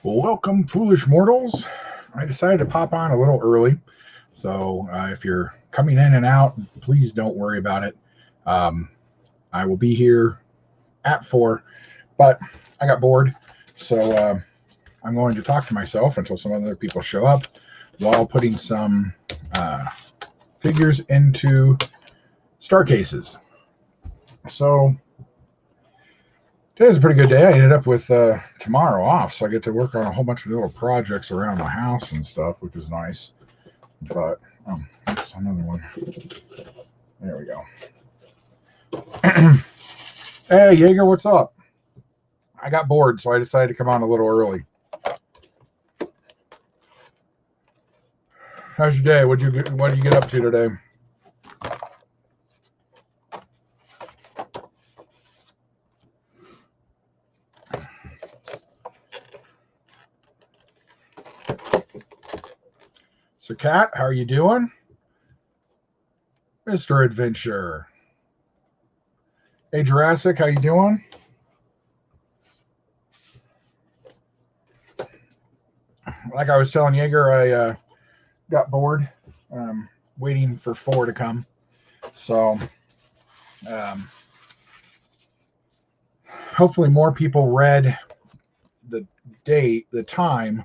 Welcome, foolish mortals. I decided to pop on a little early, so if you're coming in and out, please don't worry about it. I will be here at 4, but I got bored, so I'm going to talk to myself until some other people show up while putting some figures into star cases. So today's a pretty good day. I ended up with tomorrow off, so I get to work on a whole bunch of little projects around the house and stuff, which is nice. But that's another one. There we go. Hey, Jaeger, what's up? I got bored, so I decided to come on a little early. How's your day? What did you get up to today? So, Kat, how are you doing? Mr. Adventure. Hey, Jurassic, how you doing? Like I was telling Jaeger, I got bored waiting for 4 to come. So, hopefully more people read the date, the time,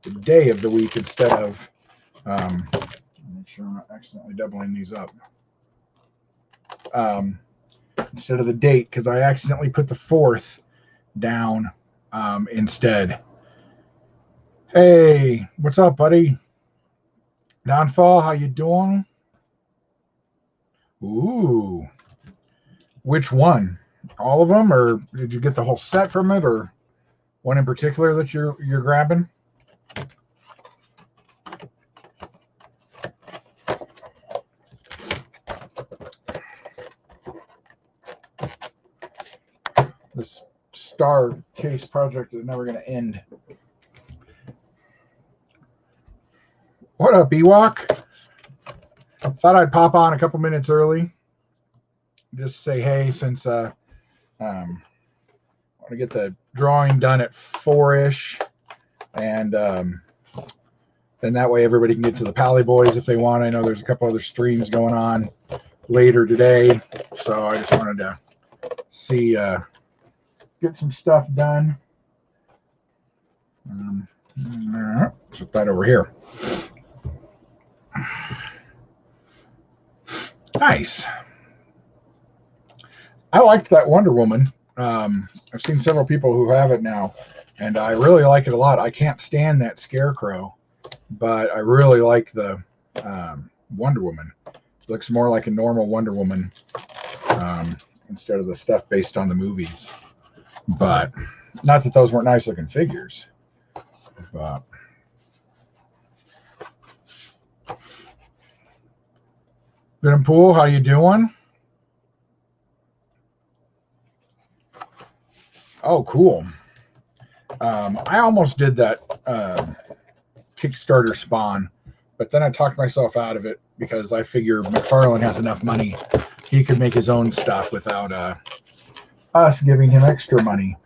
the day of the week instead of make sure I'm not accidentally doubling these up. Instead of the date, because I accidentally put the 4th down instead. Hey, what's up, buddy? Downfall, how you doing? Ooh. Which one? All of them, or did you get the whole set from it, or one in particular that you're grabbing? This star case project is never going to end. What up, Ewok? Thought I'd pop on a couple minutes early. Just say hey, since I want to get the drawing done at 4-ish, and then that way everybody can get to the Pally Boys if they want. I know there's a couple other streams going on later today, so I just wanted to see get some stuff done. Put that over here. Nice. I liked that Wonder Woman. I've seen several people who have it now, and I really like it a lot. I can't stand that Scarecrow, but I really like the Wonder Woman. It looks more like a normal Wonder Woman instead of the stuff based on the movies. But not that those weren't nice looking figures. But Pool, how you doing? Oh, cool. I almost did that Kickstarter Spawn, but then I talked myself out of it because I figure McFarlane has enough money. He could make his own stuff without us giving him extra money.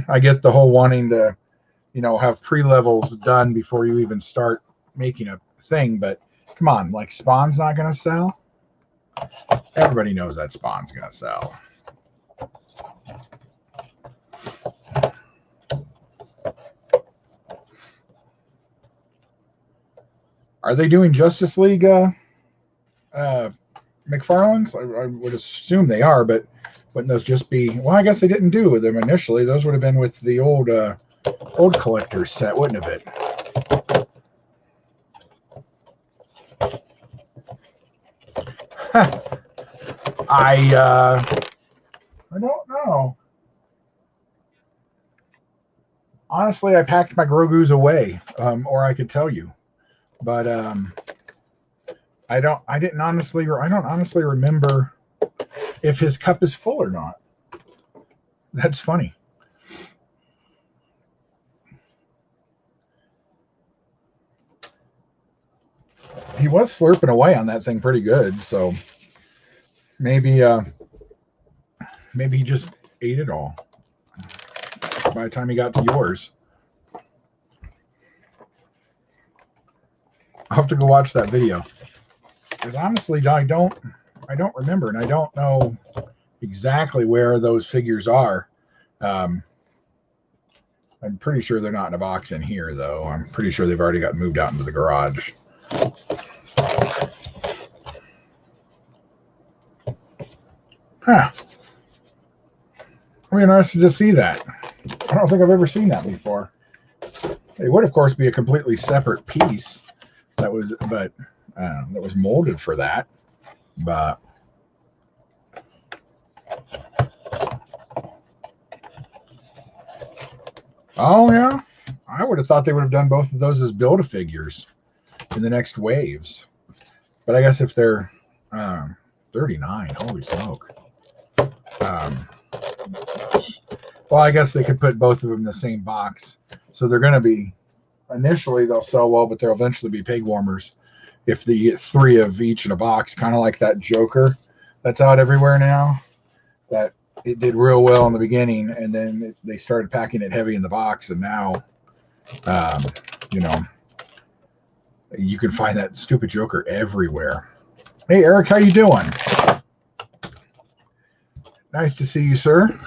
I get the whole wanting to, have pre-levels done before you even start making a thing, but come on, like Spawn's not going to sell? Everybody knows that Spawn's going to sell. Are they doing Justice League McFarlane's? I would assume they are, but wouldn't those just be... Well, I guess they didn't do with them initially. Those would have been with the old collector's set, wouldn't have it? I don't know. Honestly, I packed my Grogu's away, or I could tell you, but I don't honestly remember if his cup is full or not. That's funny. He was slurping away on that thing pretty good, so maybe he just ate it all by the time he got to yours. have to go watch that video, because honestly, I don't remember, and I don't know exactly where those figures are. I'm pretty sure they're not in a box in here, though. I'm pretty sure they've already got moved out into the garage. Huh. I'm interested to see that. I don't think I've ever seen that before. It would, of course, be a completely separate piece that was molded for that. But oh yeah, I would have thought they would have done both of those as Build-A-Figures in the next waves. But I guess if they're 39, holy smoke. Well, I guess they could put both of them in the same box. So they're going to be, initially they'll sell well, but they'll eventually be peg warmers if they get 3 of each in a box, kind of like that Joker that's out everywhere now. That it did real well in the beginning, and then they started packing it heavy in the box, and now, you can find that stupid Joker everywhere. Hey, Eric, how you doing? Nice to see you, sir.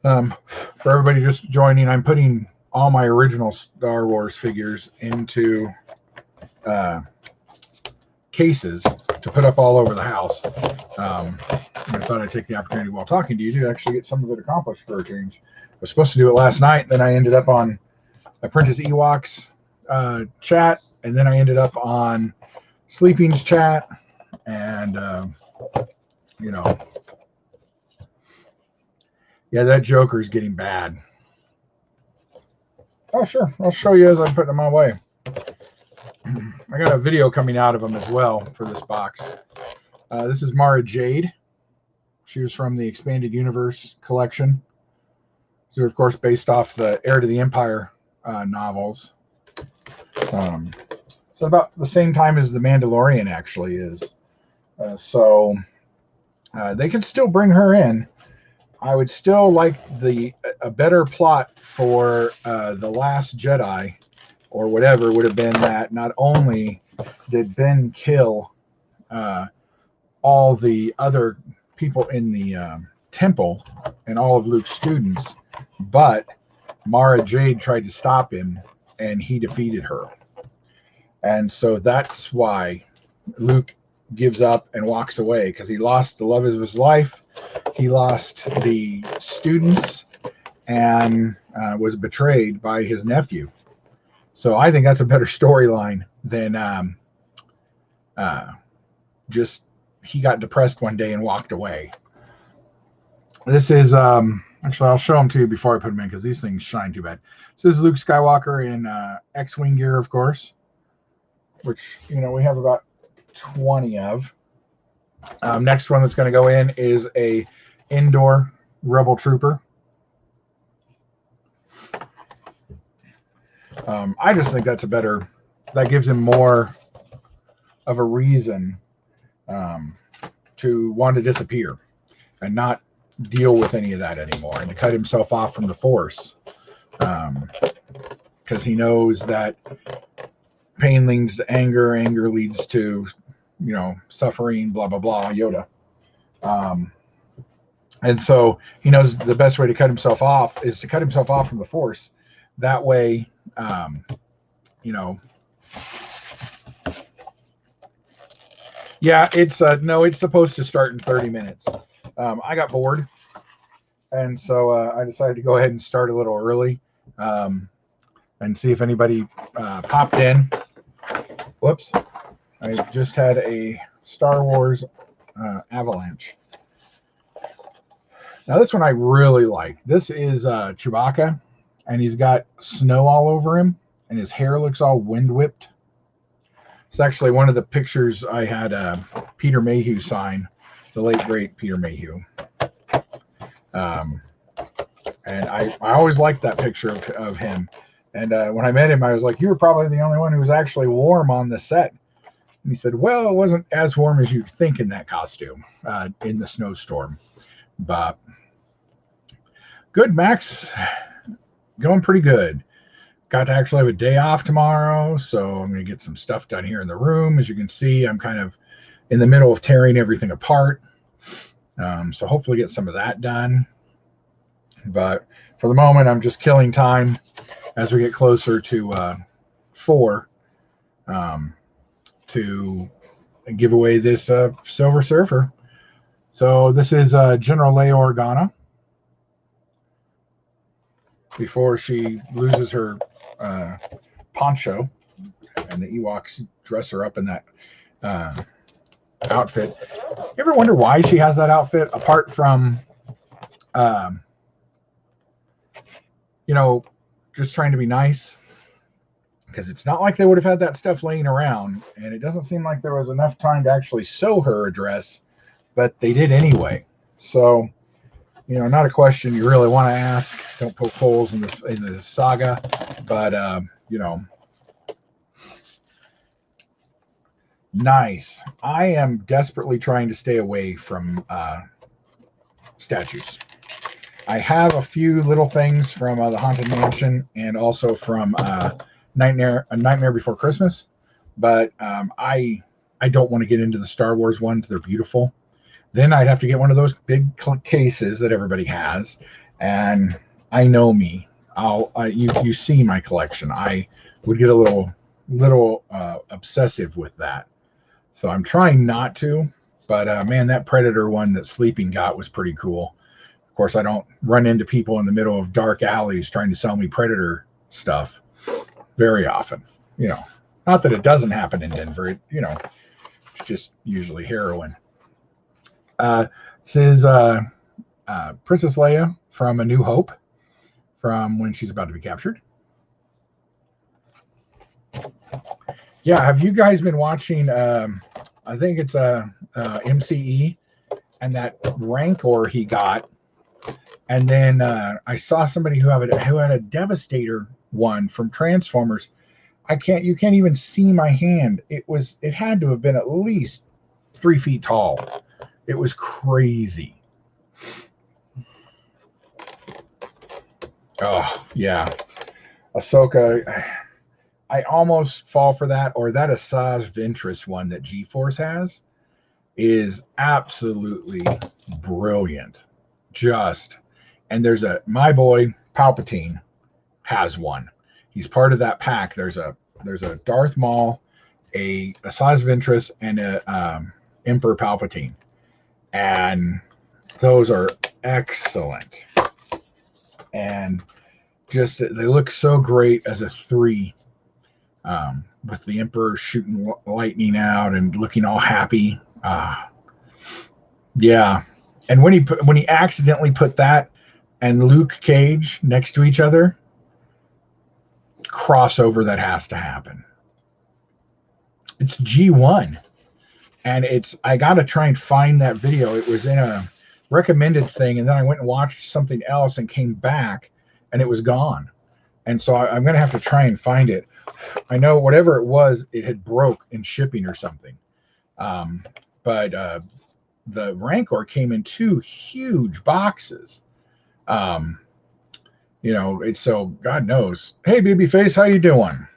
For everybody just joining, I'm putting all my original Star Wars figures into cases to put up all over the house. I thought I'd take the opportunity while talking to you to actually get some of it accomplished for a change. I was supposed to do it last night, then I ended up on Apprentice Ewoks chat, and then I ended up on Sleeping's chat, and yeah, that Joker's getting bad. Oh, sure. I'll show you as I'm putting them away. I got a video coming out of them as well for this box. This is Mara Jade. She was from the Expanded Universe collection. These are, of course, based off the Heir to the Empire novels. So about the same time as The Mandalorian actually is. So they can still bring her in. I would still like a better plot for The Last Jedi or whatever would have been that not only did Ben kill all the other people in the temple and all of Luke's students, but Mara Jade tried to stop him and he defeated her. And so that's why Luke gives up and walks away, because he lost the love of his life. He lost the students and was betrayed by his nephew. So I think that's a better storyline than just he got depressed one day and walked away. This is, actually, I'll show them to you before I put them in, because these things shine too bad. This is Luke Skywalker in X-Wing gear, of course, which, we have about 20 of. Next one that's going to go in is a indoor Rebel Trooper. I just think that's that gives him more of a reason to want to disappear and not deal with any of that anymore, and to cut himself off from the Force, because he knows that pain leads to anger, anger leads to suffering, blah blah blah, Yoda. And so he knows the best way to cut himself off is to cut himself off from the Force. That way, yeah, it's it's supposed to start in 30 minutes. I got bored, and so I decided to go ahead and start a little early, and see if anybody popped in. Whoops. I just had a Star Wars avalanche. Now this one I really like. This is Chewbacca, and he's got snow all over him, and his hair looks all wind whipped. It's actually one of the pictures I had Peter Mayhew sign, the late great Peter Mayhew. And I always liked that picture of him. And when I met him, I was like, "You were probably the only one who was actually warm on the set." And he said, "Well, it wasn't as warm as you'd think in that costume in the snowstorm." But good, Max. Going pretty good. got to actually have a day off tomorrow, so I'm going to get some stuff done here in the room. As you can see, I'm kind of in the middle of tearing everything apart. So hopefully get some of that done. But for the moment, I'm just killing time as we get closer to 4 to give away this Silver Surfer. So this is General Leia Organa before she loses her poncho, and the Ewoks dress her up in that outfit. You ever wonder why she has that outfit, apart from just trying to be nice? Because it's not like they would have had that stuff laying around, and it doesn't seem like there was enough time to actually sew her a dress, but they did anyway. So, not a question you really want to ask. Don't poke holes in the saga, but nice. I am desperately trying to stay away from statues. I have a few little things from the Haunted Mansion and also from Nightmare Before Christmas, but I don't want to get into the Star Wars ones. They're beautiful. Then I'd have to get one of those big cases that everybody has, and I know me. You see my collection. I would get a little obsessive with that, so I'm trying not to. But man, that Predator one that Sleeping got was pretty cool. Of course, I don't run into people in the middle of dark alleys trying to sell me Predator stuff very often. Not that it doesn't happen in Denver. It's just usually heroin. This is Princess Leia from A New Hope, from when she's about to be captured. Yeah, have you guys been watching? I think it's MCE, and that Rancor he got, and then I saw somebody who had a Devastator one from Transformers. You can't even see my hand. It had to have been at least 3 feet tall. It was crazy. Oh yeah, Ahsoka. I almost fall for that, or that Asajj Ventress one that G-Force has is absolutely brilliant. And there's my boy Palpatine has one. He's part of that pack. There's a Darth Maul, a Asajj Ventress, and a Emperor Palpatine, and those are excellent. And just they look so great as a 3. With the Emperor shooting lightning out and looking all happy. Yeah. And when he accidentally put that and Luke Cage next to each other, crossover that has to happen. It's G1. And I got to try and find that video. It was in a recommended thing, and then I went and watched something else and came back, and it was gone. And so I'm going to have to try and find it. I know whatever it was, it had broke in shipping or something. But the Rancor came in 2 huge boxes. It's so God knows. Hey, babyface, how you doing?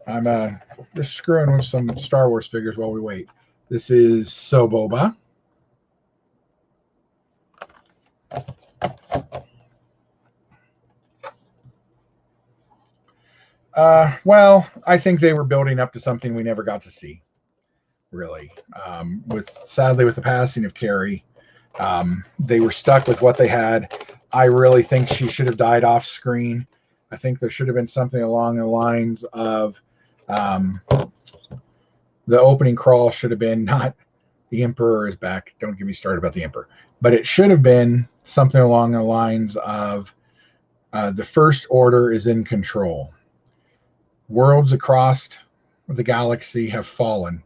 I'm just screwing with some Star Wars figures while we wait. This is Soboba. Well, I think they were building up to something we never got to see, really. Sadly, with the passing of Carrie, they were stuck with what they had. I really think she should have died off screen. I think there should have been something along the lines of the opening crawl should have been not the Emperor is back. Don't get me started about the Emperor. But it should have been something along the lines of the First Order is in control. Worlds across the galaxy have fallen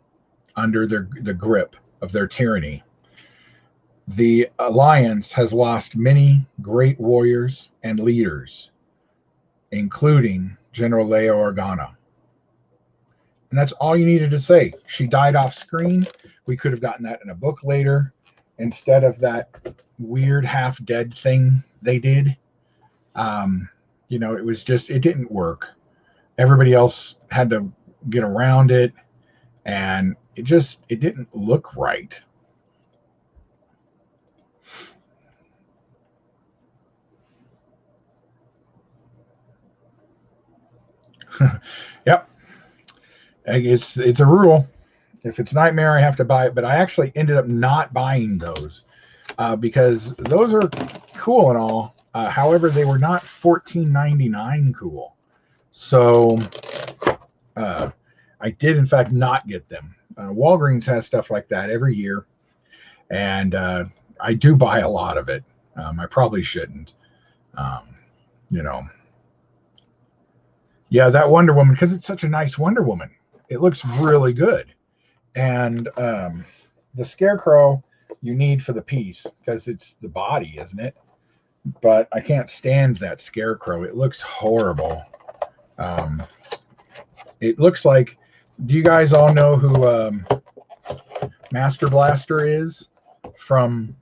under the grip of their tyranny. The Alliance has lost many great warriors and leaders, including General Leia Organa. And that's all you needed to say. She died off screen. We could have gotten that in a book later instead of that weird half-dead thing they did. it was just, it didn't work. Everybody else had to get around it, and it didn't look right. Yep. It's a rule. If it's Nightmare, I have to buy it. But I actually ended up not buying those because those are cool and all. However, they were not $14.99 cool. So I did, in fact, not get them. Walgreens has stuff like that every year, and I do buy a lot of it. I probably shouldn't. Um, you know, yeah, that Wonder Woman, because it's such a nice Wonder Woman. It looks really good. And the Scarecrow you need for the piece because it's the body, isn't it? But I can't stand that Scarecrow. It looks horrible. Um, it looks like, do you guys all know who Master Blaster is from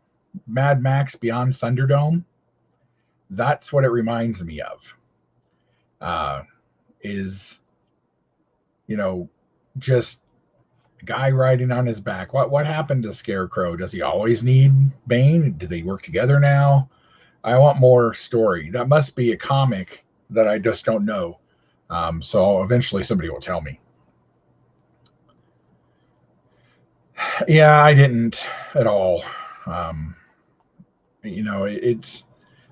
Mad Max Beyond Thunderdome? That's what it reminds me of. Is, just a guy riding on his back. What happened to Scarecrow? Does he always need Bane? Do they work together now? I want more story. That must be a comic that I just don't know. So eventually somebody will tell me. Yeah, I didn't at all. It's,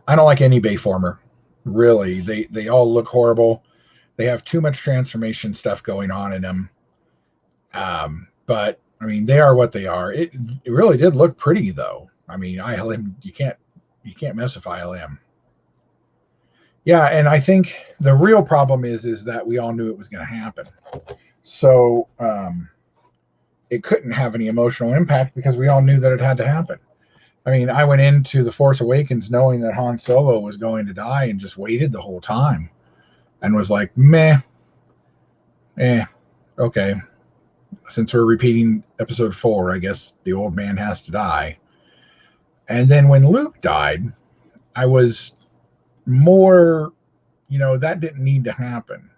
I don't like any Bayformer. Really, they all look horrible. They have too much transformation stuff going on in them. But I mean, they are what they are. It really did look pretty though. I mean, ILM, you can't mess with ILM. Yeah, and I think the real problem is that we all knew it was going to happen. So it couldn't have any emotional impact because we all knew that it had to happen. I mean, I went into The Force Awakens knowing that Han Solo was going to die and just waited the whole time and was like, meh, okay. Since we're repeating episode 4, I guess the old man has to die. And then when Luke died, I was more, that didn't need to happen.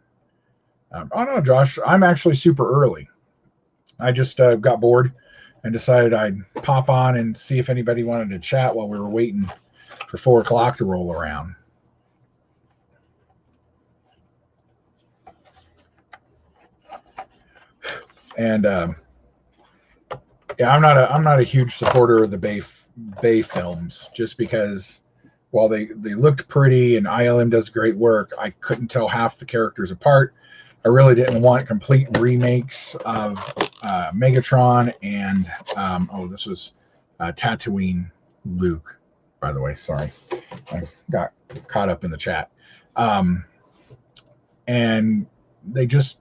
Oh no, Josh, I'm actually super early. I just got bored and decided I'd pop on and see if anybody wanted to chat while we were waiting for 4 o'clock to roll around. And yeah, I'm not a huge supporter of the Bay films, just because while they looked pretty and ILM does great work, I couldn't tell half the characters apart. I really didn't want complete remakes of Megatron and this was Tatooine Luke, by the way. Sorry, I got caught up in the chat. And they just,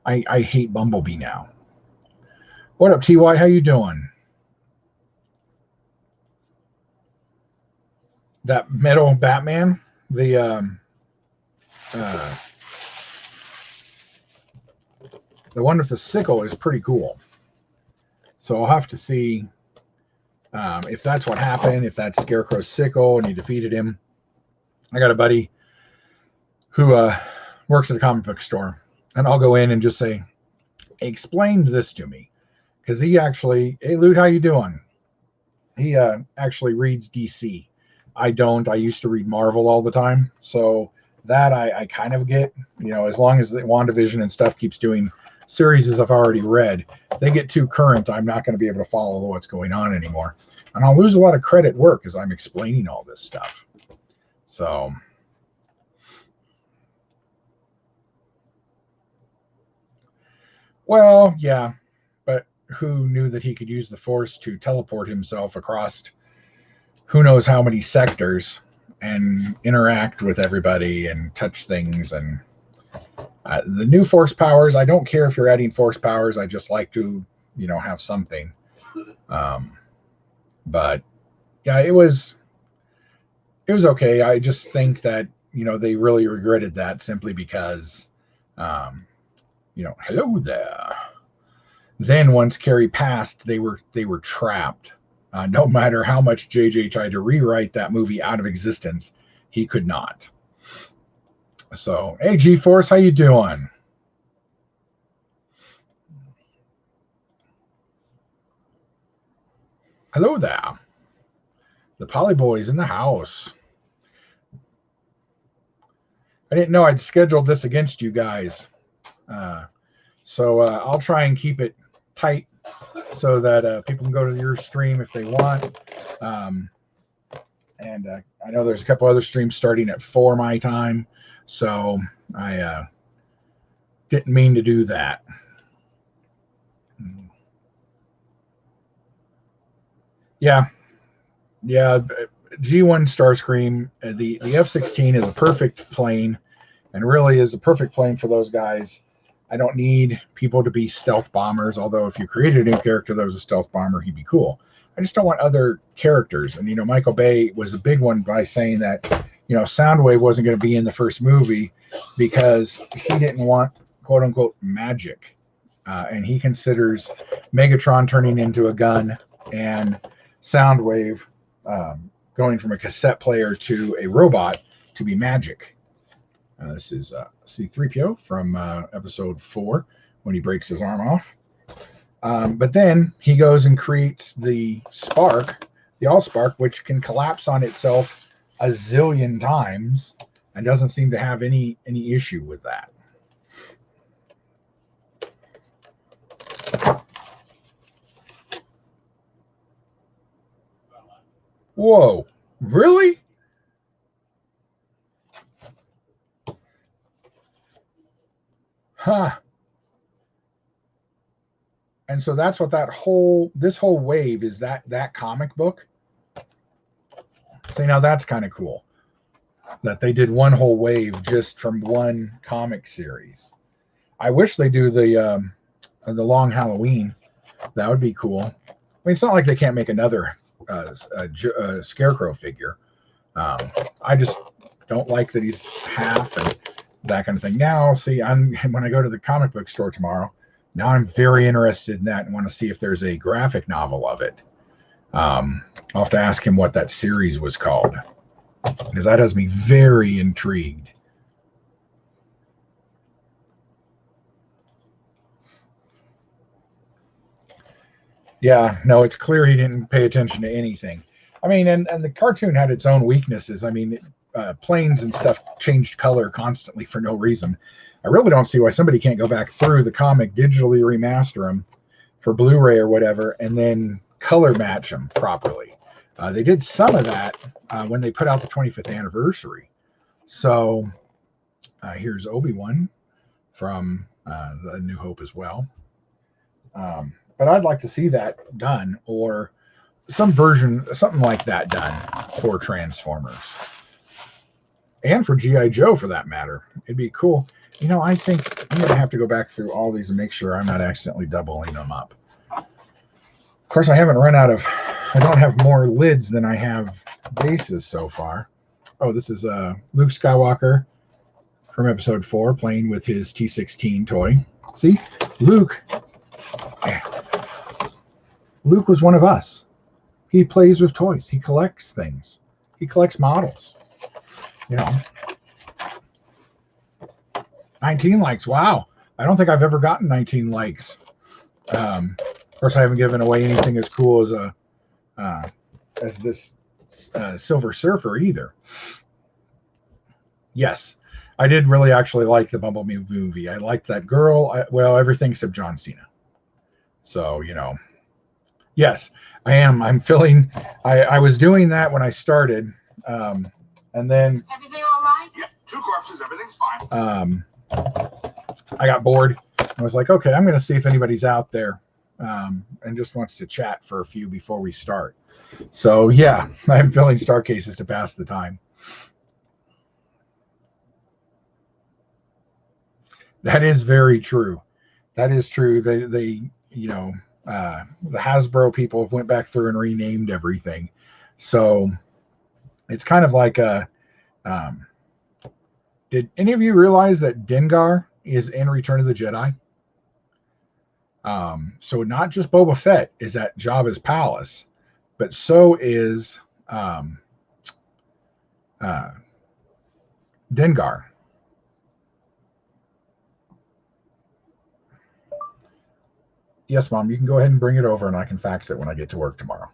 I hate Bumblebee now. What up, TY? How you doing? That metal Batman, the one with the sickle is pretty cool. So I'll have to see if that's what happened, if that's Scarecrow's sickle and he defeated him. I got a buddy who works at a comic book store, and I'll go in and just say, explain this to me. Because he actually, hey, Lute, how you doing? He actually reads DC. I don't. I used to read Marvel all the time. So that I kind of get, as long as the WandaVision and stuff keeps doing series I've already read. If they get too current, I'm not going to be able to follow what's going on anymore. And I'll lose a lot of credit work as I'm explaining all this stuff. So, well, yeah, but who knew that he could use the Force to teleport himself across who knows how many sectors and interact with everybody and touch things? And the new Force powers, I don't care if you're adding Force powers. I just like to, have something. But yeah, it was okay. I just think that, they really regretted that simply because, hello there. Then once Carrie passed, they were trapped. No matter how much JJ tried to rewrite that movie out of existence, he could not. So, hey, G-Force, how you doing? Hello there. The Polyboy's in the house. I didn't know I'd scheduled this against you guys. So I'll try and keep it tight so that people can go to your stream if they want. And I know there's a couple other streams starting at 4 my time. So I didn't mean to do that. Yeah. G1 Starscream, the F-16 is a perfect plane and really is a perfect plane for those guys. I don't need people to be stealth bombers, although if you created a new character that was a stealth bomber, he'd be cool. I just don't want other characters. And, Michael Bay was a big one by saying that, Soundwave wasn't going to be in the first movie because he didn't want, quote unquote, magic. And he considers Megatron turning into a gun and Soundwave going from a cassette player to a robot to be magic. This is C-3PO from episode 4 when he breaks his arm off. But then he goes and creates the Spark, the Allspark, which can collapse on itself a zillion times and doesn't seem to have any issue with that. Whoa, really? Huh. And so that's what this whole wave is, that comic book. See, now that's kind of cool that they did one whole wave just from one comic series. I wish they do the Long Halloween. That would be cool. I mean, it's not like they can't make another Scarecrow figure. I just don't like that he's half and that kind of thing. Now, see, when I go to the comic book store tomorrow, now I'm very interested in that and want to see if there's a graphic novel of it. I'll have to ask him what that series was called, because that has me very intrigued. Yeah, no, it's clear he didn't pay attention to anything. I mean, and the cartoon had its own weaknesses. I mean, planes and stuff changed color constantly for no reason. I really don't see why somebody can't go back through the comic, digitally remaster them for Blu-ray or whatever, and then color match them properly. They did some of that when they put out the 25th anniversary. So here's Obi-Wan from The New Hope as well. But I'd like to see that done, or some version, something like that done for Transformers. And for G.I. Joe, for that matter. It'd be cool. I think I'm going to have to go back through all these and make sure I'm not accidentally doubling them up. Of course, I don't have more lids than I have bases so far. Oh, this is Luke Skywalker from episode 4 playing with his T-16 toy. See, Luke was one of us. He plays with toys. He collects things. He collects models. 19 likes. Wow. I don't think I've ever gotten 19 likes. Of course, I haven't given away anything as cool as this Silver Surfer either. Yes, I did really actually like the Bumblebee movie. I liked that girl. Everything except John Cena. So, yes, I am. I'm feeling, I was doing that when I started. And then. Everything all right? Yep, 2 corpses, everything's fine. I got bored. I was like, okay, I'm going to see if anybody's out there and just wants to chat for a few before we start. So, yeah, I'm filling star cases to pass the time. That is very true. That is true. They the Hasbro people went back through and renamed everything. So it's kind of like did any of you realize that Dengar is in Return of the Jedi? So not just Boba Fett is at Jabba's palace, but so is Dengar. Yes, Mom, you can go ahead and bring it over and I can fax it when I get to work tomorrow.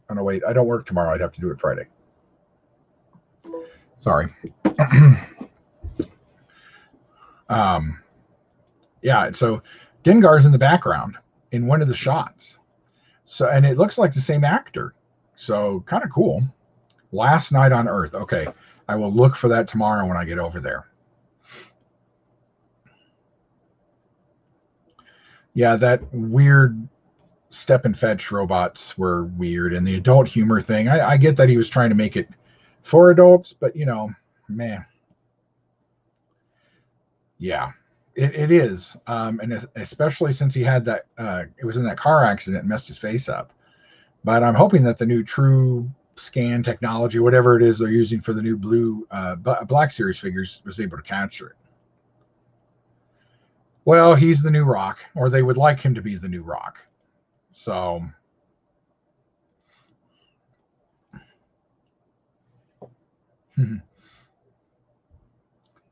Oh, no, wait, I don't work tomorrow. I'd have to do it Friday. Sorry. Yeah, so Dengar's in the background in one of the shots. So, and it looks like the same actor. So kind of cool. Last Night on Earth. Okay. I will look for that tomorrow when I get over there. Yeah, that weird step and fetch robots were weird. And the adult humor thing, I get that he was trying to make it for adults, but man. Yeah, it is. And especially since he had that, it was in that car accident and messed his face up. But I'm hoping that the new True Scan technology, whatever it is they're using for the new Black Series figures, was able to capture it. Well, he's the new Rock, or they would like him to be the new Rock. So,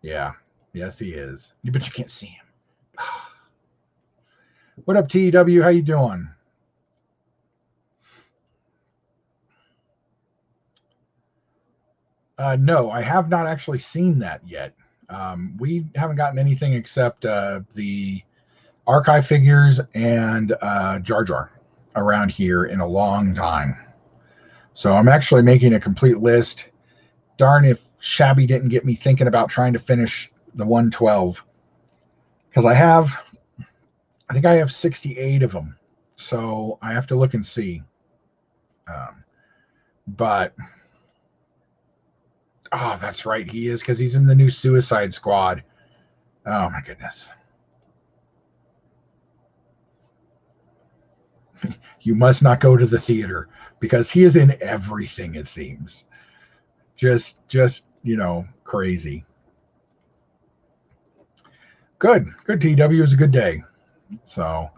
yeah, yes, he is. But you can't see him. What up, TW? How you doing? No, I have not actually seen that yet. We haven't gotten anything except the archive figures and Jar Jar around here in a long time. So I'm actually making a complete list. Darn if Shabby didn't get me thinking about trying to finish the 112. Because I think I have 68 of them. So I have to look and see. But, oh, that's right. He is, because he's in the new Suicide Squad. Oh, my goodness. You must not go to the theater, because he is in everything, it seems. Just crazy. Good TW. It was a good day. So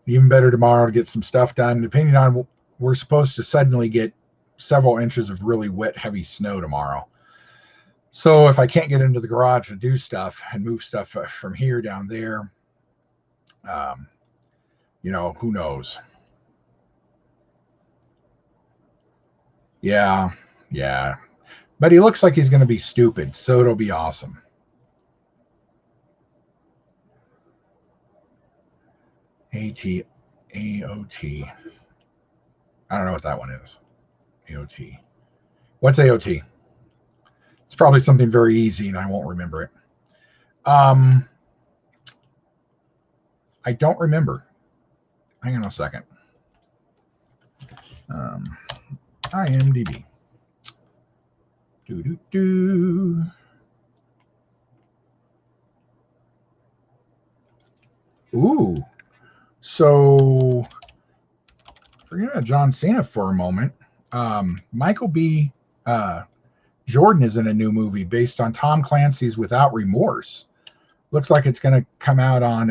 even better tomorrow to get some stuff done. Depending on, we're supposed to suddenly get several inches of really wet, heavy snow tomorrow. So if I can't get into the garage to do stuff and move stuff from here down there, who knows? Yeah. But he looks like he's going to be stupid, so it'll be awesome. AOT. I don't know what that one is. AOT. What's AOT? It's probably something very easy and I won't remember it. I don't remember. Hang on a second. IMDb. Ooh. So forget about John Cena for a moment. Michael B. Jordan is in a new movie based on Tom Clancy's Without Remorse. Looks like it's going to come out on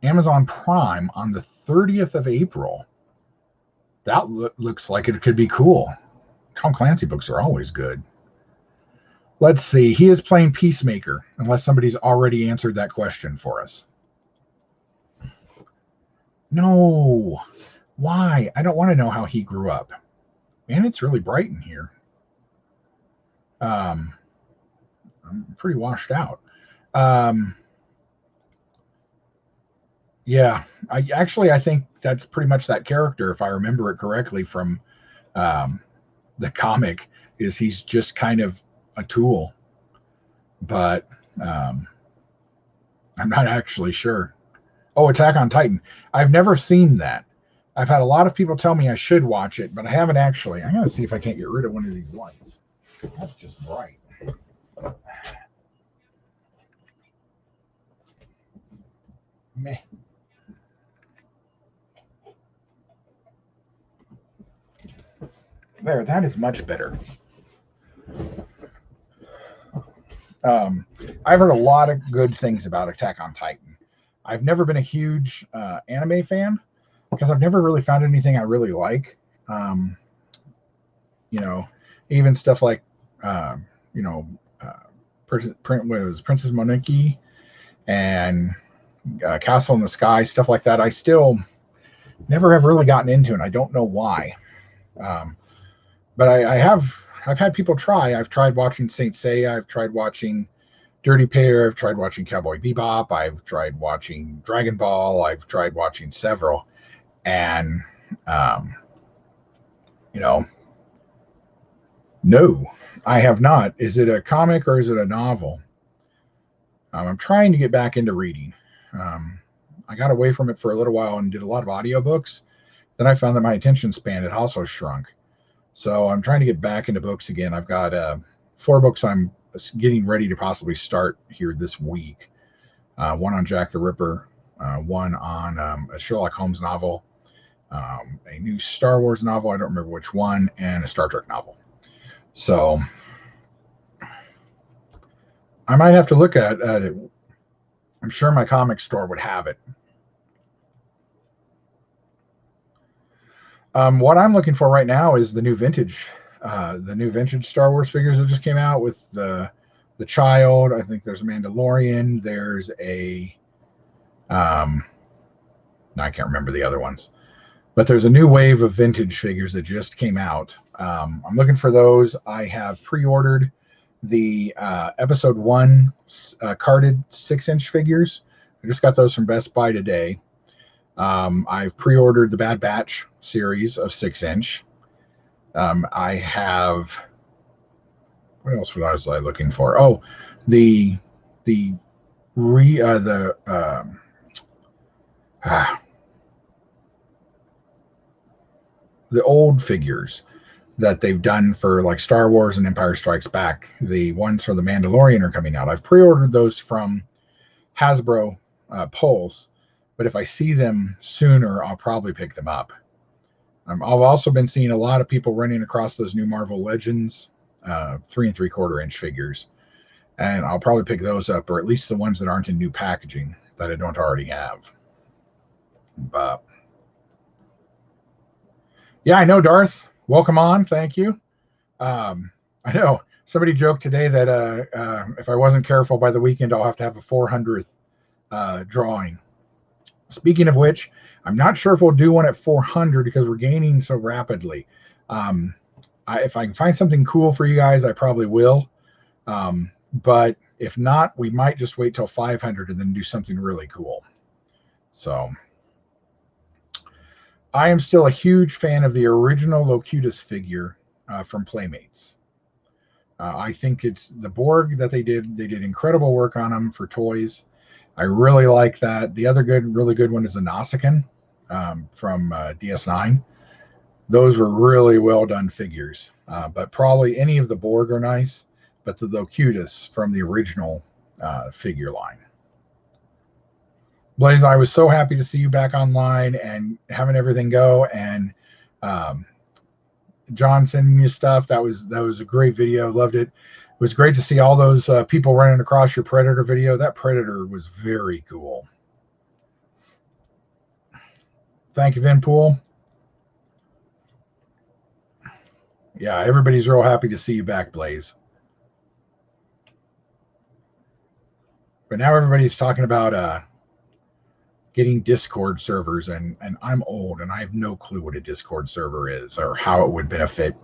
Amazon Prime on the 30th of April. That looks like it could be cool. Tom Clancy books are always good. Let's see. He is playing Peacemaker, unless somebody's already answered that question for us. No. Why? I don't want to know how he grew up. Man, it's really bright in here. I'm pretty washed out. Yeah, I think that's pretty much that character, if I remember it correctly from the comic, is he's just kind of a tool. But I'm not actually sure. Oh, Attack on Titan. I've never seen that. I've had a lot of people tell me I should watch it, but I haven't actually. I'm going to see if I can't get rid of one of these lights. That's just bright. Meh. There, that is much better. I've heard a lot of good things about Attack on Titan. I've never been a huge anime fan because I've never really found anything I really like. Even stuff like, was Princess Mononoke and Castle in the Sky, stuff like that. I still never have really gotten into, and I don't know why. But I've had people try. I've tried watching Saint Seiya. I've tried watching Dirty Pair. I've tried watching Cowboy Bebop. I've tried watching Dragon Ball. I've tried watching several, and no, I have not. Is it a comic or is it a novel? I'm trying to get back into reading. I got away from it for a little while and did a lot of audiobooks. Then I found that my attention span had also shrunk. So I'm trying to get back into books again. I've got 4 books I'm getting ready to possibly start here this week. One on Jack the Ripper, one on a Sherlock Holmes novel, a new Star Wars novel, I don't remember which one, and a Star Trek novel. So I might have to look at it. I'm sure my comic store would have it. What I'm looking for right now is the new vintage Star Wars figures that just came out with the Child. I think there's a Mandalorian. There's a I can't remember the other ones, but there's a new wave of vintage figures that just came out. I'm looking for those. I have pre-ordered the episode 1 carded 6-inch figures. I just got those from Best Buy today. I've pre-ordered the Bad Batch series of 6-inch. I have, what else was I looking for? Oh, the old figures that they've done for like Star Wars and Empire Strikes Back. The ones for the Mandalorian are coming out. I've pre-ordered those from Hasbro Pulse, but if I see them sooner, I'll probably pick them up. I've also been seeing a lot of people running across those new Marvel Legends 3 3/4 inch figures, and I'll probably pick those up, or at least the ones that aren't in new packaging that I don't already have. But yeah, I know, Darth. Welcome on. Thank you. I know somebody joked today that if I wasn't careful by the weekend, I'll have to have a 400th drawing. Speaking of which, I'm not sure if we'll do one at 400 because we're gaining so rapidly. If I can find something cool for you guys, I probably will. But if not, we might just wait till 500 and then do something really cool. So I am still a huge fan of the original Locutus figure from Playmates. I think it's the Borg that they did incredible work on them for toys. I really like that. The other really good one is a Nausicaan from DS9. Those were really well done figures. But probably any of the Borg are nice, but the Locutus from the original figure line. Blaze, I was so happy to see you back online and having everything go. And John sending you stuff. That was a great video. Loved it. It was great to see all those people running across your Predator video. That Predator was very cool. Thank you, Vinpool. Yeah, everybody's real happy to see you back, Blaze. But now everybody's talking about getting Discord servers, and I'm old, and I have no clue what a Discord server is or how it would benefit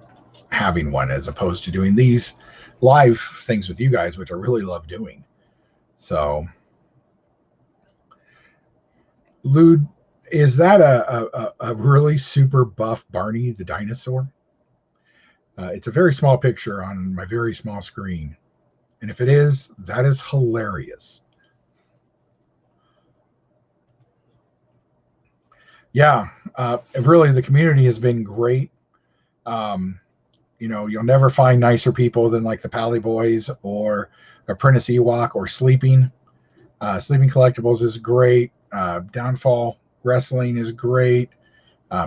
having one as opposed to doing these live things with you guys, which I really love doing. So, Lude, is that a really super buff Barney the dinosaur? It's a very small picture on my very small screen. And if it is, that is hilarious. Yeah, really, the community has been great. You'll never find nicer people than like the Pally Boys or Apprentice Ewok or Sleeping. Sleeping Collectibles is great. Downfall Wrestling is great.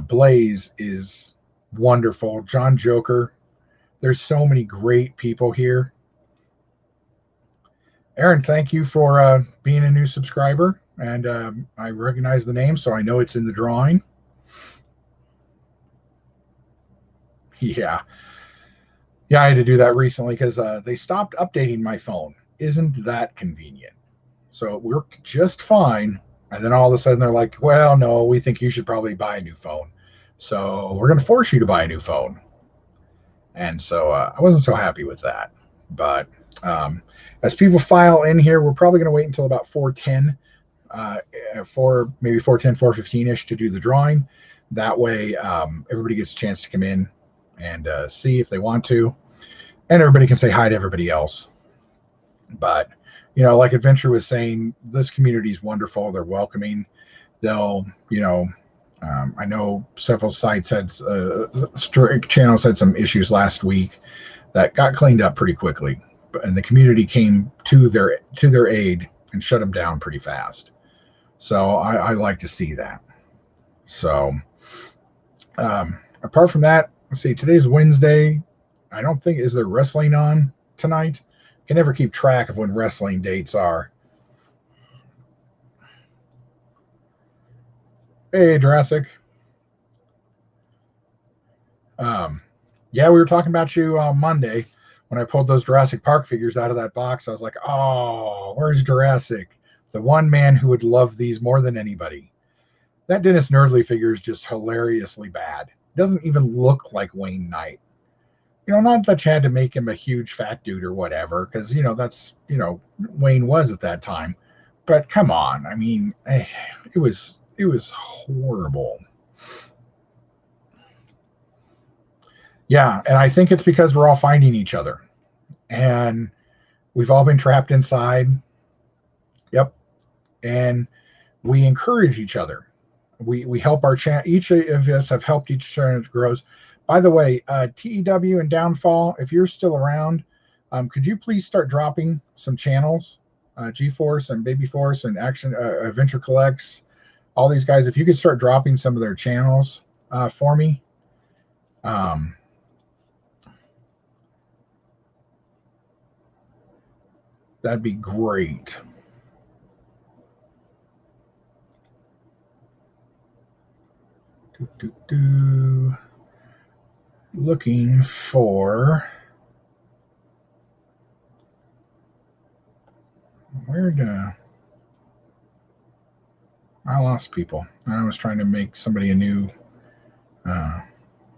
Blaze is wonderful. John Joker. There's so many great people here. Aaron, thank you for being a new subscriber. And I recognize the name, so I know it's in the drawing. Yeah. Yeah, I had to do that recently because they stopped updating my phone. isn't that convenient. So it worked just fine. And then all of a sudden they're like, well, no, we think you should probably buy a new phone. So we're going to force you to buy a new phone. And so I wasn't so happy with that. But as people file in here, we're probably going to wait until about 4:10, maybe 4:10, 4:15-ish to do the drawing. That way everybody gets a chance to come in and see if they want to. And everybody can say hi to everybody else. But, you know, like Adventure was saying, this community is wonderful. They're welcoming. They'll, you know, I know several sites had, channels had some issues last week that got cleaned up pretty quickly. And the community came to their aid and shut them down pretty fast. So I like to see that. So apart from that, let's see, today's Wednesday. I don't think, is there wrestling on tonight? I can never keep track of when wrestling dates are. Hey, Jurassic. Yeah, we were talking about you on Monday when I pulled those Jurassic Park figures out of that box. I was like, oh, where's Jurassic? The one man who would love these more than anybody. That Dennis Nerdley figure is just hilariously bad. Doesn't even look like Wayne Knight. You know, not that you had to make him a huge fat dude or whatever, because, you know, that's, you know, Wayne was at that time. But come on, I mean, it was horrible. Yeah, and I think it's because we're all finding each other. And we've all been trapped inside. Yep. And we encourage each other. We help our channel. Each of us have helped each channel grows. By the way, TEW and Downfall, if you're still around, could you please start dropping some channels? G-Force and Baby Force and Action Adventure Collects, all these guys, if you could start dropping some of their channels for me. That'd be great. Looking for I lost people. I was trying to make somebody a new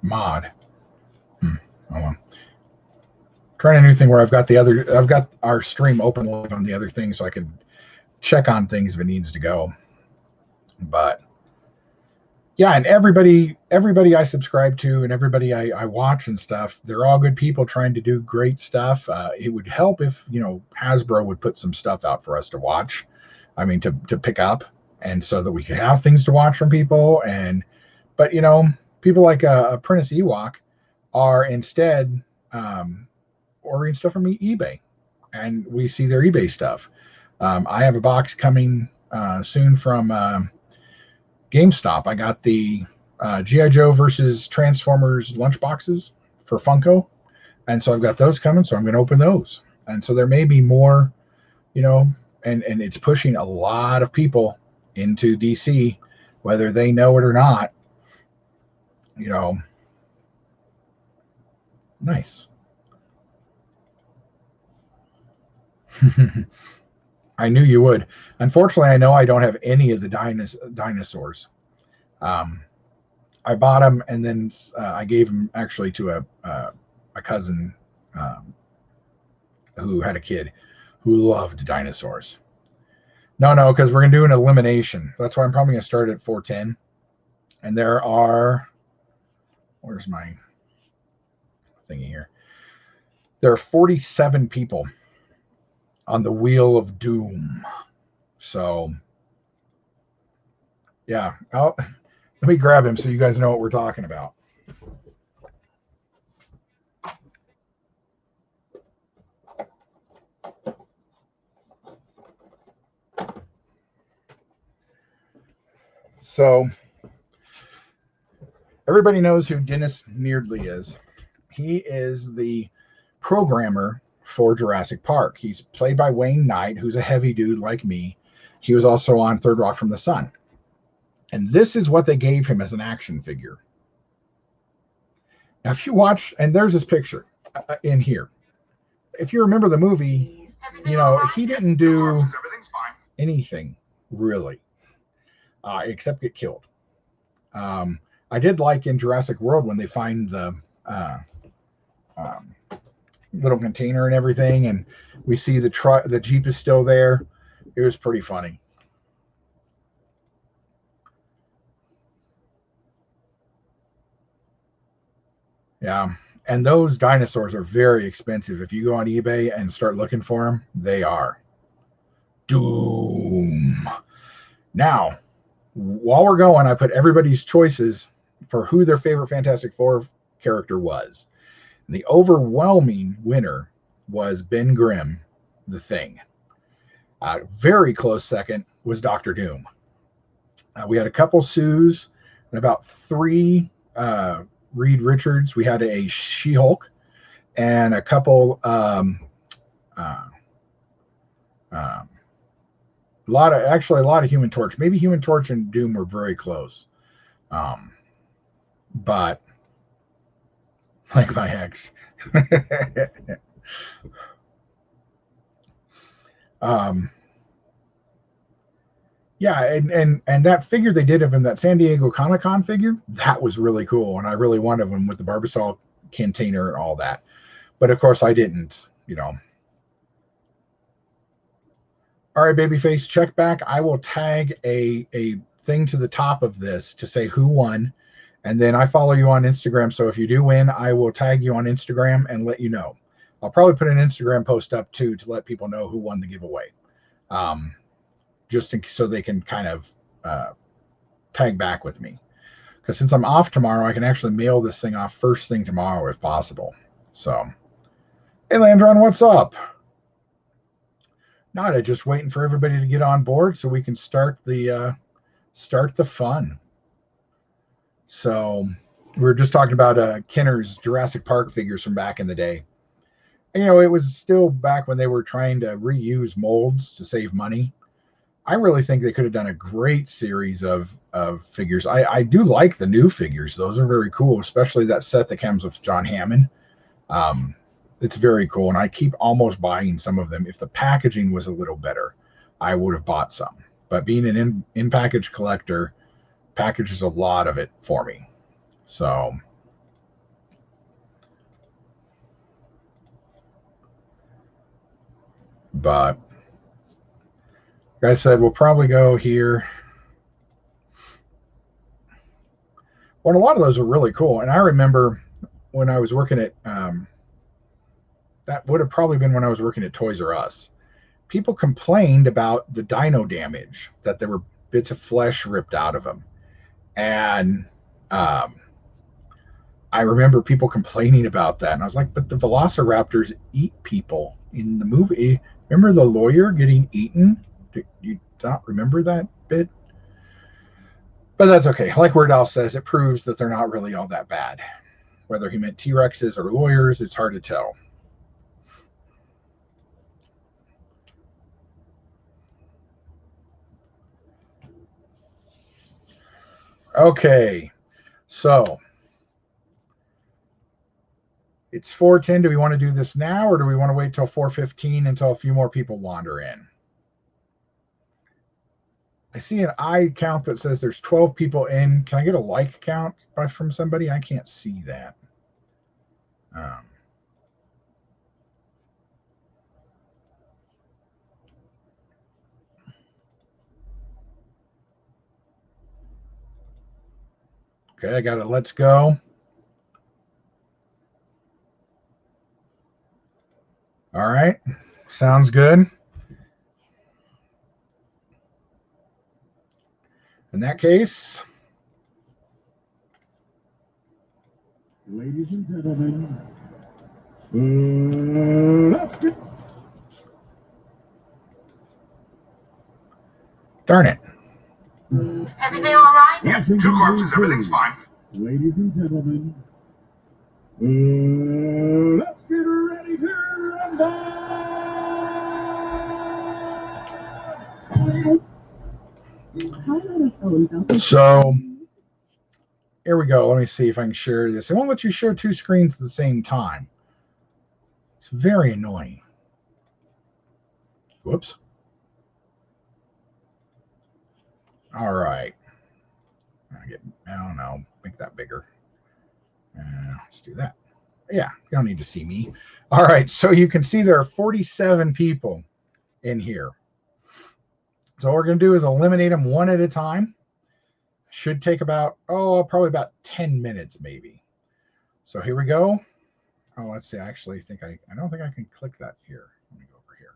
mod. Oh well. Trying a new thing where I've got our stream open on the other thing so I can check on things if it needs to go. But yeah, and everybody I subscribe to and everybody I watch and stuff, they're all good people trying to do great stuff. It would help if, you know, Hasbro would put some stuff out for us to watch. I mean, to pick up, and so that we could have things to watch from people. But you know, people like Apprentice Ewok are instead ordering stuff from eBay, and we see their eBay stuff. I have a box coming soon from GameStop. I got the G.I. Joe versus Transformers lunch boxes for Funko, and so I've got those coming, so I'm going to open those. And so there may be more, you know, and it's pushing a lot of people into DC, whether they know it or not, you know. Nice. I knew you would. Unfortunately, I know I don't have any of the dinosaurs. I bought them, and then I gave them actually to a cousin who had a kid who loved dinosaurs. No, because we're going to do an elimination. That's why I'm probably going to start at 4:10. And there are, where's my thingy here? There are 47 people on the Wheel of Doom. So, yeah, let me grab him so you guys know what we're talking about. So, everybody knows who Dennis Nerdley is. He is the programmer for Jurassic Park. He's played by Wayne Knight, who's a heavy dude like me. He was also on Third Rock from the Sun. And this is what they gave him as an action figure. Now, if you watch, and there's this picture in here. If you remember the movie, you know, he didn't do anything really, except get killed. I did like in Jurassic World when they find the little container and everything, and we see the truck, the Jeep is still there. It was pretty funny. Yeah, and those dinosaurs are very expensive. If you go on eBay and start looking for them, they are. Doom. Now, while we're going, I put everybody's choices for who their favorite Fantastic Four character was. And the overwhelming winner was Ben Grimm, the Thing. Very close second was Dr. Doom. We had a couple Sues and about 3 Reed Richards. We had a She-Hulk and a couple a lot of Human Torch. Maybe Human Torch and Doom were very close. But like my ex. Yeah, and that figure they did of him, that San Diego Comic-Con figure, that was really cool, and I really wanted him with the Barbasol container and all that. But of course I didn't, you know. All right, Babyface, check back. I will tag a thing to the top of this to say who won, and then I follow you on Instagram, so if you do win, I will tag you on Instagram and let you know. I'll probably put an Instagram post up too to let people know who won the giveaway. Just so they can kind of tag back with me. Because since I'm off tomorrow, I can actually mail this thing off first thing tomorrow if possible. So, hey, Landron, what's up? Nada, just waiting for everybody to get on board so we can start the fun. So, we were just talking about Kenner's Jurassic Park figures from back in the day. And, you know, it was still back when they were trying to reuse molds to save money. I really think they could have done a great series of figures. I do like the new figures. Those are very cool, especially that set that comes with John Hammond. It's very cool, and I keep almost buying some of them. If the packaging was a little better, I would have bought some. But being an in-package collector, packages a lot of it for me. So, but like I said, we'll probably go here. Well, a lot of those are really cool. And I remember when I was working at, that would have probably been when I was working at Toys R Us. People complained about the dino damage, that there were bits of flesh ripped out of them. And I remember people complaining about that. And I was like, but the Velociraptors eat people in the movie. Remember the lawyer getting eaten? Do you not remember that bit? But that's okay. Like Weird Al says, it proves that they're not really all that bad. Whether he meant T-Rexes or lawyers, it's hard to tell. Okay, so it's 4:10. Do we want to do this now, or do we want to wait till 4:15 until a few more people wander in? I see an eye count that says there's 12 people in. Can I get a like count from somebody? I can't see that. Okay, I got it. Let's go. All right, sounds good. In that case, ladies and gentlemen, let's get. Darn it. Everything all right? Yeah, 2 corpses, everything's fine. Ladies and gentlemen, let's get ready to rumble. So here we go. Let me see if I can share this. It won't let you share 2 screens at the same time. It's very annoying. Whoops. All right. I don't know. Make that bigger. Let's do that. Yeah, you don't need to see me. All right. So you can see there are 47 people in here. So what we're going to do is eliminate them one at a time. Should take about, probably about 10 minutes maybe. So here we go. Oh, let's see. I actually think I don't think I can click that here. Let me go over here.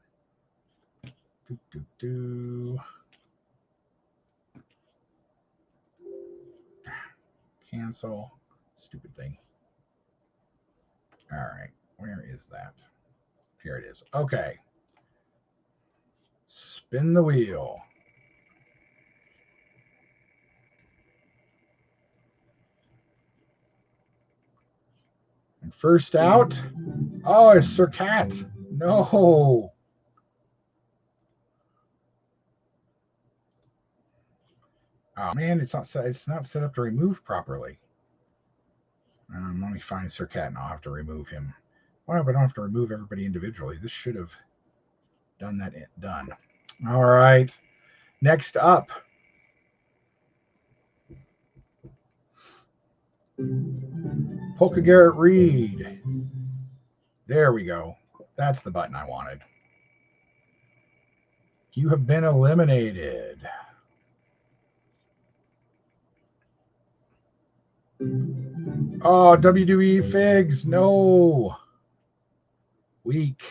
Cancel. Stupid thing. All right. Where is that? Here it is. Okay. Spin the wheel. And first out, it's Sir Cat. No. Oh man, it's not set up to remove properly. Let me find Sir Cat and I'll have to remove him. Why don't I don't have to remove everybody individually? This should have done that. Done. All right. Next up. Polka Garrett Reed. There we go. That's the button I wanted. You have been eliminated. Oh, WWE Figs. No. Weak.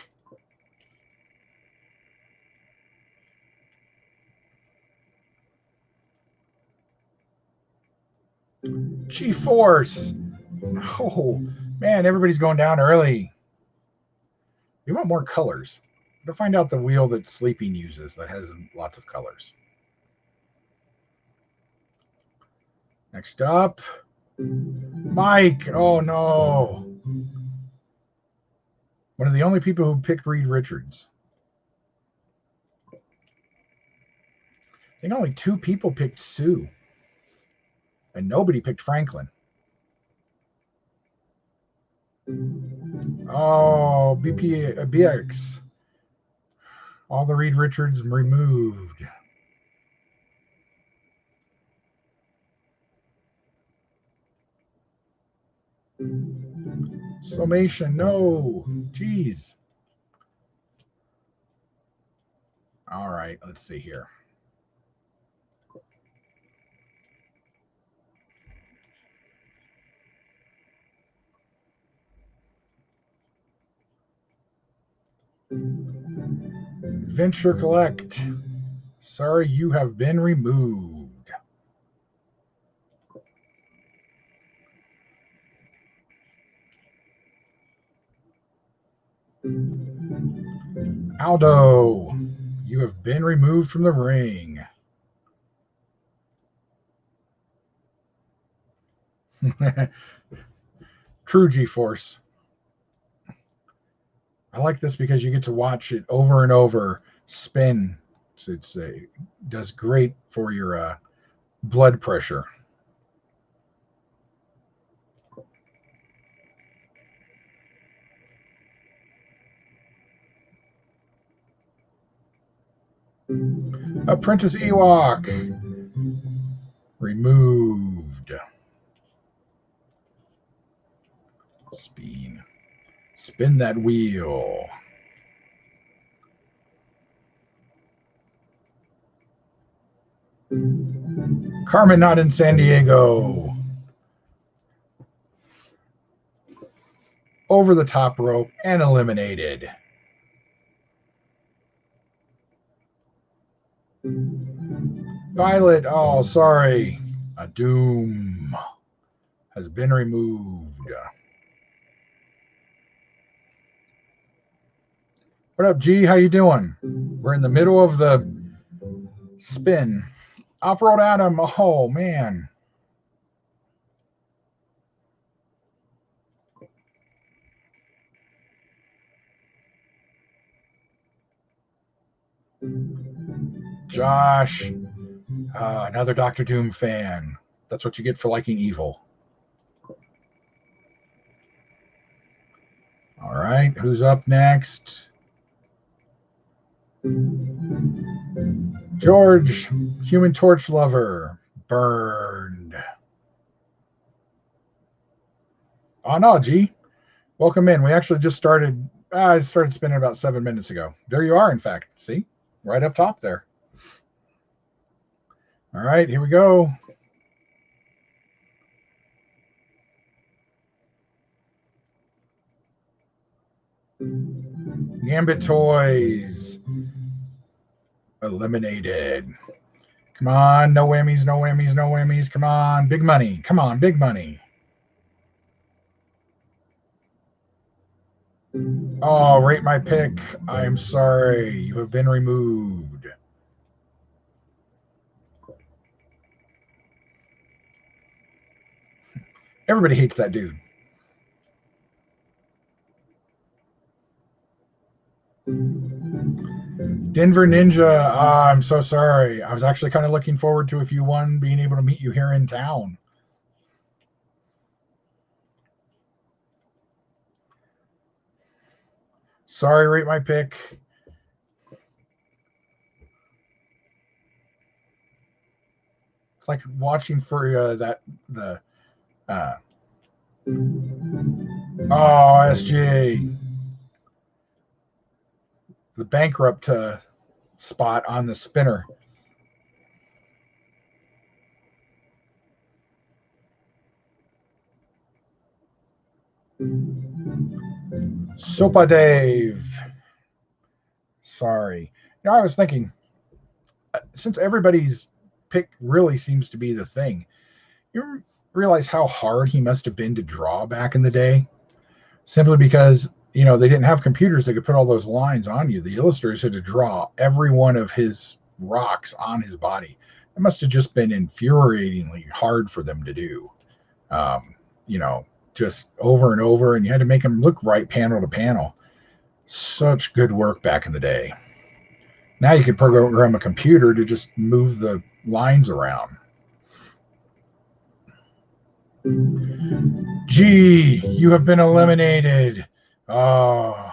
G-Force. Oh, man, everybody's going down early. We want more colors. To find out the wheel that Sleeping uses that has lots of colors. Next up, Mike. Oh, no. One of the only people who picked Reed Richards. I think only 2 people picked Sue. And nobody picked Franklin. Oh, BX. All the Reed Richards removed. Summation, no. Jeez. All right, let's see here. Adventure Collect. Sorry, you have been removed. Aldo, you have been removed from the ring. True G-Force. I like this because you get to watch it over and over spin. It does great for your blood pressure. Apprentice Ewok removed. Spin that wheel. Carmen not in San Diego. Over the top rope and eliminated. Violet, oh, sorry. A Doom has been removed. What up, G? How you doing? We're in the middle of the spin. Off-road Adam. Oh, man. Josh. Another Dr. Doom fan. That's what you get for liking evil. All right. Who's up next? George, Human Torch Lover, burned. Oh no, G. Welcome in. We actually just started. I started spinning about 7 minutes ago. There you are, in fact. See? Right up top there. All right, here we go. Gambit Toys. Eliminated. Come on, no whammies, no whammies, no whammies. Come on, big money. Come on, big money. Oh, rate my pick. I am sorry. You have been removed. Everybody hates that dude. Denver Ninja, I'm so sorry. I was actually kind of looking forward to, if you won, being able to meet you here in town. Sorry, rate my pick. It's like watching for SJ. The bankrupt spot on the spinner. Sopa Dave. Sorry. You know, I was thinking, since everybody's pick really seems to be the thing, you realize how hard he must have been to draw back in the day? Simply because, you know, they didn't have computers that could put all those lines on you. The illustrators had to draw every one of his rocks on his body. It must have just been infuriatingly hard for them to do. You know, just over and over, and you had to make them look right panel to panel. Such good work back in the day. Now you could program a computer to just move the lines around. Gee, you have been eliminated. Oh,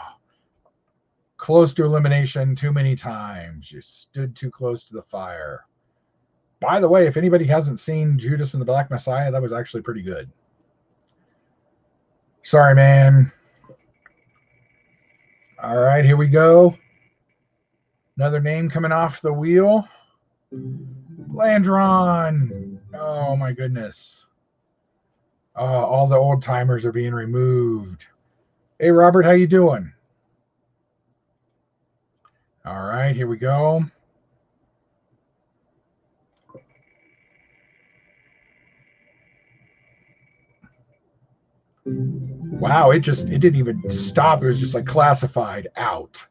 close to elimination too many times. You stood too close to the fire. By the way, if anybody hasn't seen Judas and the Black Messiah, that was actually pretty good. Sorry, man. All right, here we go. Another name coming off the wheel. Landron. Oh, my goodness. All the old timers are being removed. Hey, Robert, how you doing? All right, here we go. Wow, it didn't even stop. It was just like classified out.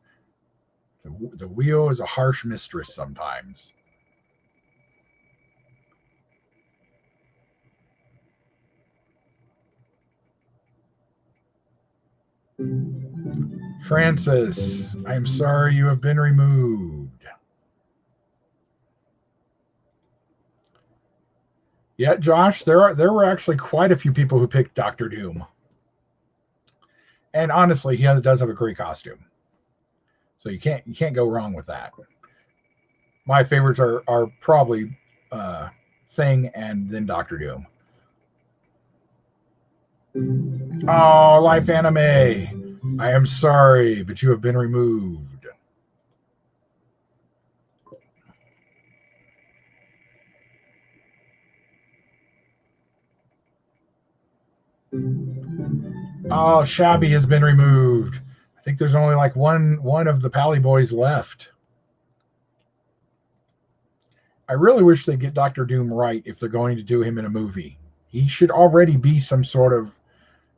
The wheel is a harsh mistress sometimes. Francis, I am sorry you have been removed. Yeah, Josh, there were actually quite a few people who picked Dr. Doom. And honestly, he does have a great costume. So you can't go wrong with that. My favorites are probably Thing and then Dr. Doom. Oh, Life Anime. I am sorry, but you have been removed. Oh, Shabby has been removed. I think there's only like one of the Pally Boys left. I really wish they'd get Dr. Doom right if they're going to do him in a movie. He should already be some sort of,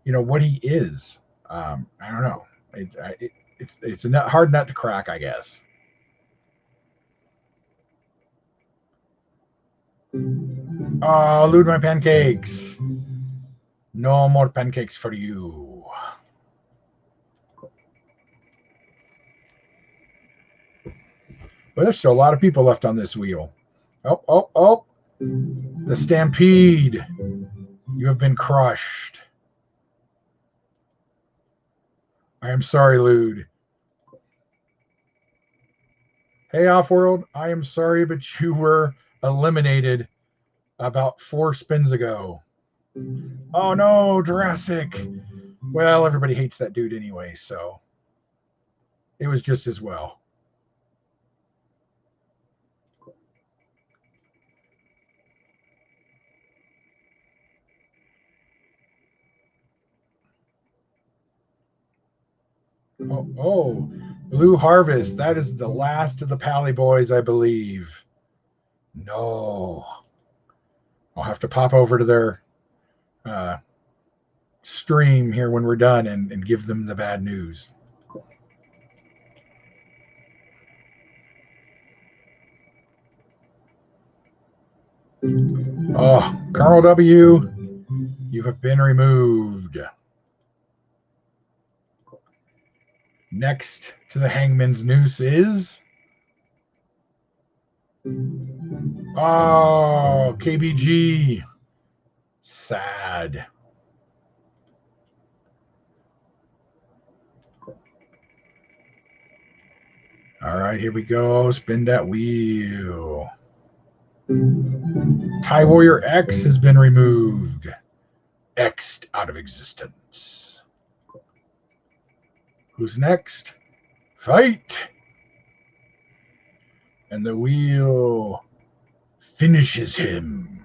you know, what he is. I don't know. It's a hard nut to crack, I guess. Oh, lewd my pancakes. No more pancakes for you. But there's still a lot of people left on this wheel. Oh. The Stampede. You have been crushed. I am sorry, Lude. Hey, Offworld, I am sorry, but you were eliminated about 4 spins ago. Oh no, Jurassic. Well, everybody hates that dude anyway, so it was just as well. Oh, Blue Harvest. That is the last of the Pally Boys, I believe. No. I'll have to pop over to their stream here when we're done and give them the bad news. Oh, Colonel W, you have been removed. Next to the Hangman's Noose is... Oh, KBG. Sad. All right, here we go. Spin that wheel. Tie Warrior X has been removed. X'd out of existence. Who's next? Fight! And the wheel finishes him.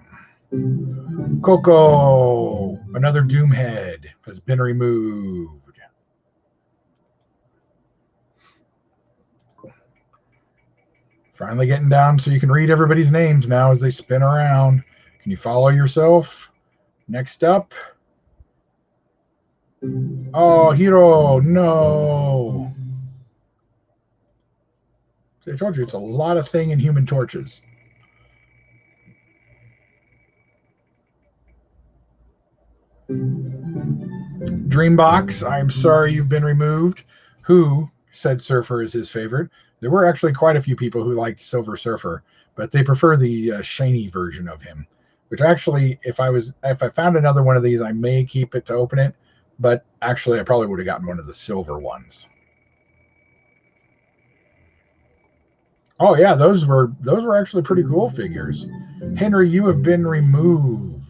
Coco, another Doomhead, has been removed. Finally getting down so you can read everybody's names now as they spin around. Can you follow yourself? Next up. Oh, Hero, no. See, I told you it's a lot of thing in Human Torches. Dreambox, I'm sorry you've been removed. Who said Surfer is his favorite? There were actually quite a few people who liked Silver Surfer, but they prefer the shiny version of him. Which actually, if I found another one of these, I may keep it to open it. But actually, I probably would have gotten one of the silver ones. Oh yeah, those were actually pretty cool figures. Henry, you have been removed.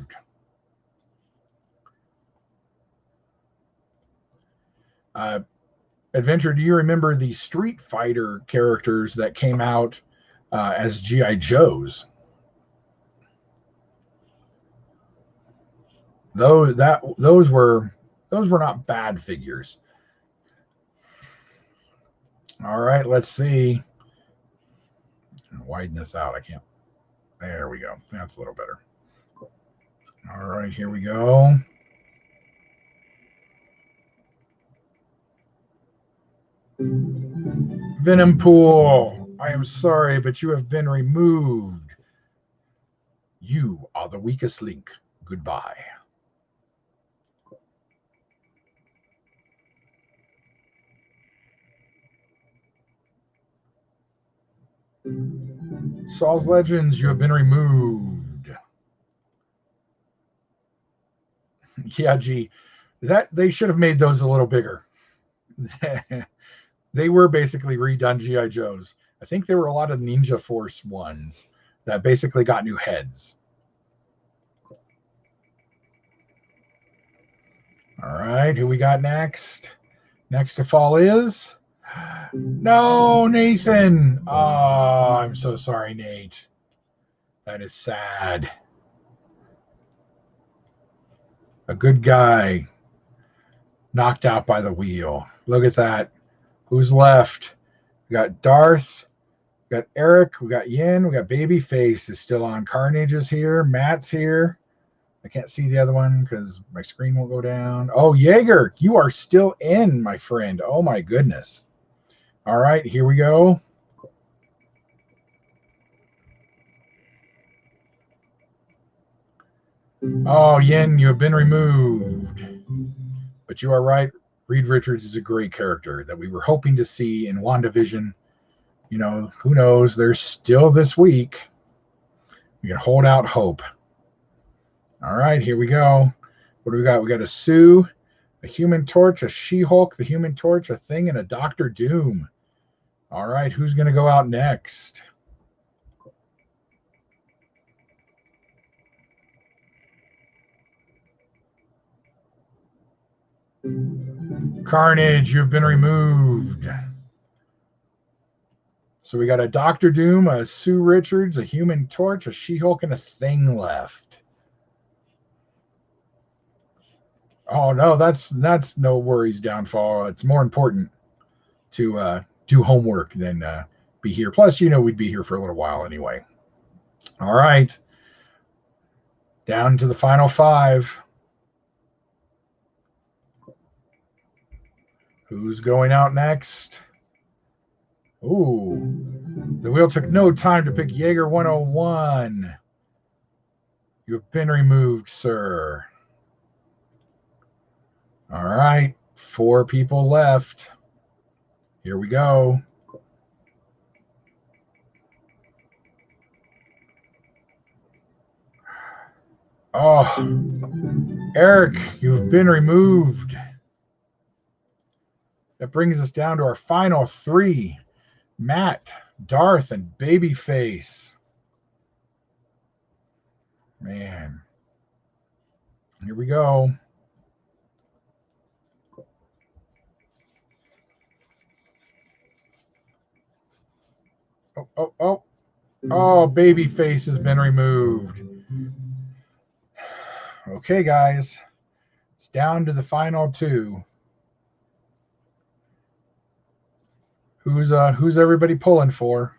Adventure, do you remember the Street Fighter characters that came out as G.I. Joes? Those were not bad figures. All right, let's see. Widen this out. I can't. There we go. That's a little better. All right, here we go. Venom Pool, I am sorry, but you have been removed. You are the weakest link. Goodbye. Saul's Legends, you have been removed. Yeah, gee, that they should have made those a little bigger. They were basically redone G.I. Joes. I think there were a lot of Ninja Force ones that basically got new heads. All right, who we got next? Next to fall is... No, Nathan. Oh, I'm so sorry, Nate. That is sad. A good guy knocked out by the wheel. Look at that. Who's left? We got Darth. We got Eric. We got Yin. We got Babyface is still on. Carnage is here. Matt's here. I can't see the other one because my screen won't go down. Oh, Jaeger, you are still in, my friend. Oh, my goodness. All right, here we go. Oh, Yin, you have been removed. But you are right. Reed Richards is a great character that we were hoping to see in WandaVision. You know, who knows? There's still this week. We can hold out hope. All right, here we go. What do we got? We got a Sue, a Human Torch, a She-Hulk, the Human Torch, a Thing, and a Doctor Doom. All right, who's going to go out next? Carnage, you've been removed. So we got a Doctor Doom, a Sue Richards, a Human Torch, a She-Hulk, and a Thing left. Oh no, that's no worries, Downfall. It's more important to do homework than be here. Plus, we'd be here for a little while anyway. All right, down to the final 5. Who's going out next? Ooh, the wheel took no time to pick Jaeger 101. You've been removed, sir. All right, 4 people left. Here we go. Oh, Eric, you've been removed. That brings us down to our final 3. Matt, Darth, and Babyface. Man. Here we go. Oh, Babyface has been removed. Okay, guys. It's down to the final 2. Who's everybody pulling for?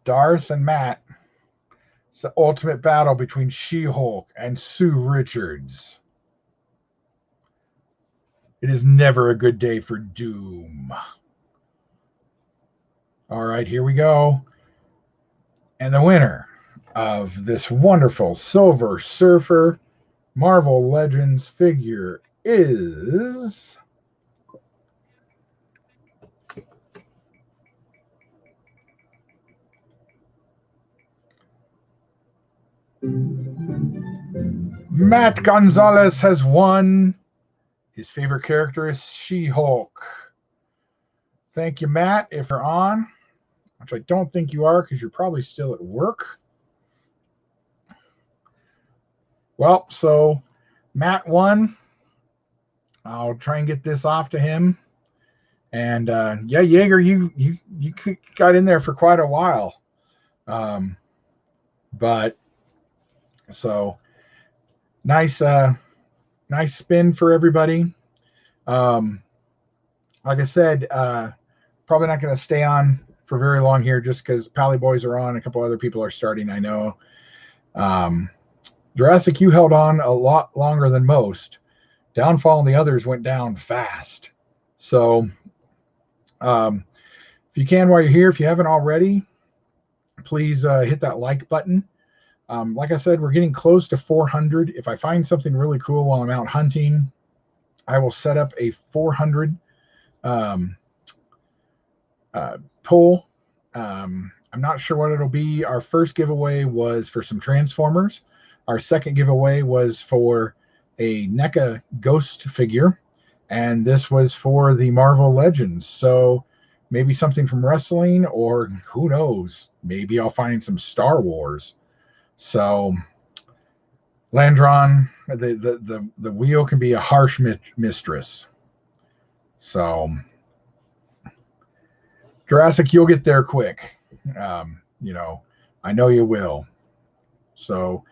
Darth and Matt. It's the ultimate battle between She-Hulk and Sue Richards. It is never a good day for Doom. All right, here we go. And the winner of this wonderful Silver Surfer Marvel Legends figure is Matt Gonzalez has won. His favorite character is She-Hulk. Thank you, Matt, if you're on, which I don't think you are because you're probably still at work. Well, so Matt won. I'll try and get this off to him. And yeah, Jaeger, you got in there for quite a while. But so nice spin for everybody. Like I said, probably not going to stay on for very long here just because Pally Boys are on. A couple other people are starting, I know. Jurassic, you held on a lot longer than most. Downfall and the others went down fast. So if you can, while you're here, if you haven't already, please hit that like button. Like I said, we're getting close to 400. If I find something really cool while I'm out hunting, I will set up a 400 pull. I'm not sure what it'll be. Our first giveaway was for some Transformers. Our second giveaway was for a NECA Ghost figure. And this was for the Marvel Legends. So maybe something from wrestling, or who knows, maybe I'll find some Star Wars. So Landron, the wheel can be a harsh mistress. So Jurassic, you'll get there quick. I know you will. So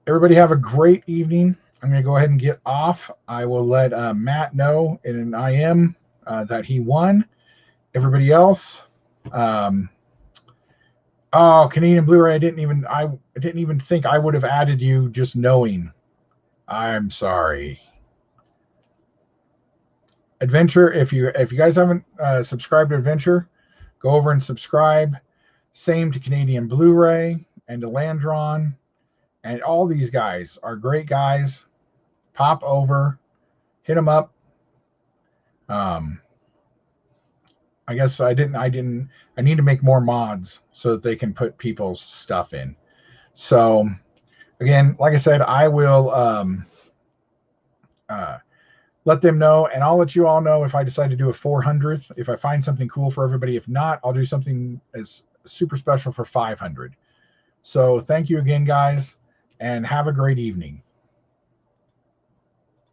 everybody have a great evening. I'm going to go ahead and get off. I will let Matt know in an IM that he won. Everybody else, Canadian Blu-ray, I didn't even think I would have added you just knowing. I'm sorry. Adventure, if you guys haven't subscribed to Adventure, go over and subscribe. Same to Canadian Blu-ray and to Landron, and all these guys are great guys. Pop over, hit them up. I guess I need to make more mods so that they can put people's stuff in. So again, like I said, I will let them know, and I'll let you all know if I decide to do a 400th, if I find something cool for everybody. If not, I'll do something as super special for 500. So thank you again, guys, and have a great evening.